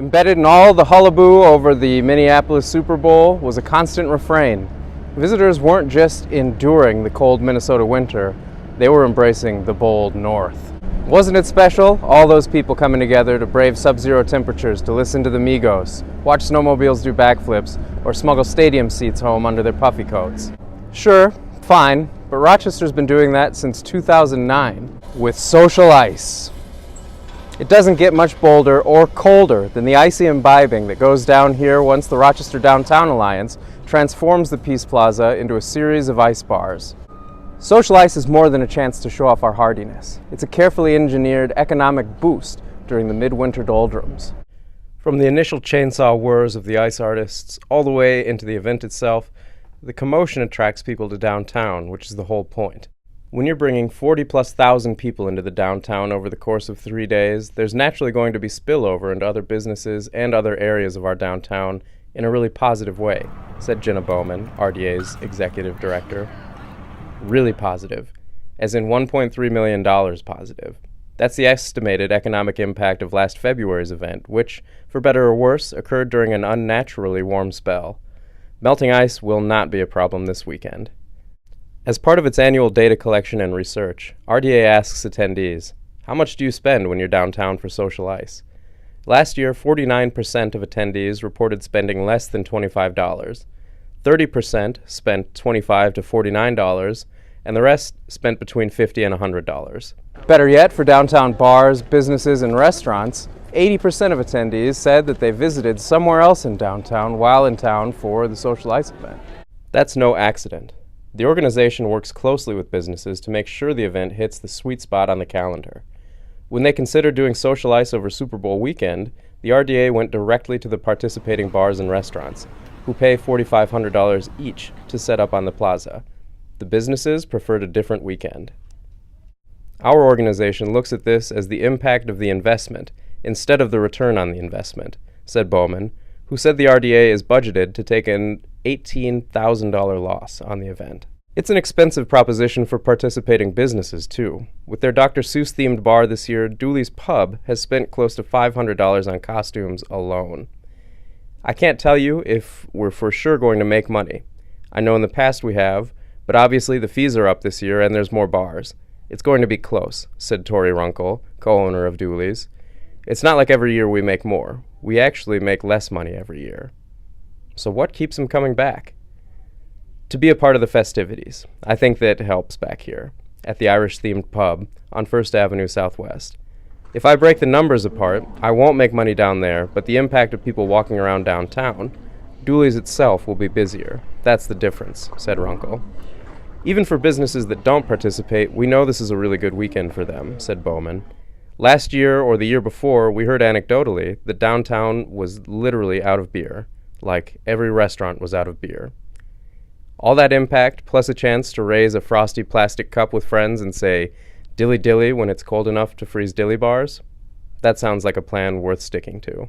Embedded in all the hullabaloo over the Minneapolis Super Bowl was a constant refrain. Visitors weren't just enduring the cold Minnesota winter, they were embracing the bold north. Wasn't it special? All those people coming together to brave sub-zero temperatures to listen to the Migos, watch snowmobiles do backflips, or smuggle stadium seats home under their puffy coats. Sure, fine, but Rochester's been doing that since 2009 with SocialICE. It doesn't get much bolder or colder than the icy imbibing that goes down here once the Rochester Downtown Alliance transforms the Peace Plaza into a series of ice bars. SocialICE is more than a chance to show off our hardiness. It's a carefully engineered economic boost during the midwinter doldrums. From the initial chainsaw whirs of the ice artists all the way into the event itself, the commotion attracts people to downtown, which is the whole point. When you're bringing 40,000+ people into the downtown over the course of 3 days, there's naturally going to be spillover into other businesses and other areas of our downtown in a really positive way, said Jenna Bowman, RDA's executive director. Really positive, as in $1.3 million positive. That's the estimated economic impact of last February's event, which, for better or worse, occurred during an unnaturally warm spell. Melting ice will not be a problem this weekend. As part of its annual data collection and research, RDA asks attendees, how much do you spend when you're downtown for SocialICE? Last year, 49% of attendees reported spending less than $25. 30% spent $25 to $49, and the rest spent between $50 and $100. Better yet, for downtown bars, businesses, and restaurants, 80% of attendees said that they visited somewhere else in downtown while in town for the SocialICE event. That's no accident. The organization works closely with businesses to make sure the event hits the sweet spot on the calendar. When they considered doing SocialICE over Super Bowl weekend, the RDA went directly to the participating bars and restaurants, who pay $4,500 each to set up on the plaza. The businesses preferred a different weekend. Our organization looks at this as the impact of the investment instead of the return on the investment, said Bowman, who said the RDA is budgeted to take an $18,000 loss on the event. It's an expensive proposition for participating businesses, too. With their Dr. Seuss-themed bar this year, Dooley's Pub has spent close to $500 on costumes alone. I can't tell you if we're for sure going to make money. I know in the past we have, but obviously the fees are up this year and there's more bars. It's going to be close, said Tori Runkle, co-owner of Dooley's. It's not like every year we make more. We actually make less money every year. So what keeps them coming back? To be a part of the festivities. I think that helps back here, at the Irish-themed pub on 1st Avenue Southwest. If I break the numbers apart, I won't make money down there, but the impact of people walking around downtown, Dooley's itself will be busier. That's the difference, said Runkle. Even for businesses that don't participate, we know this is a really good weekend for them, said Bowman. Last year or the year before, we heard anecdotally that downtown was literally out of beer, like every restaurant was out of beer. All that impact, plus a chance to raise a frosty plastic cup with friends and say, dilly dilly when it's cold enough to freeze dilly bars? That sounds like a plan worth sticking to.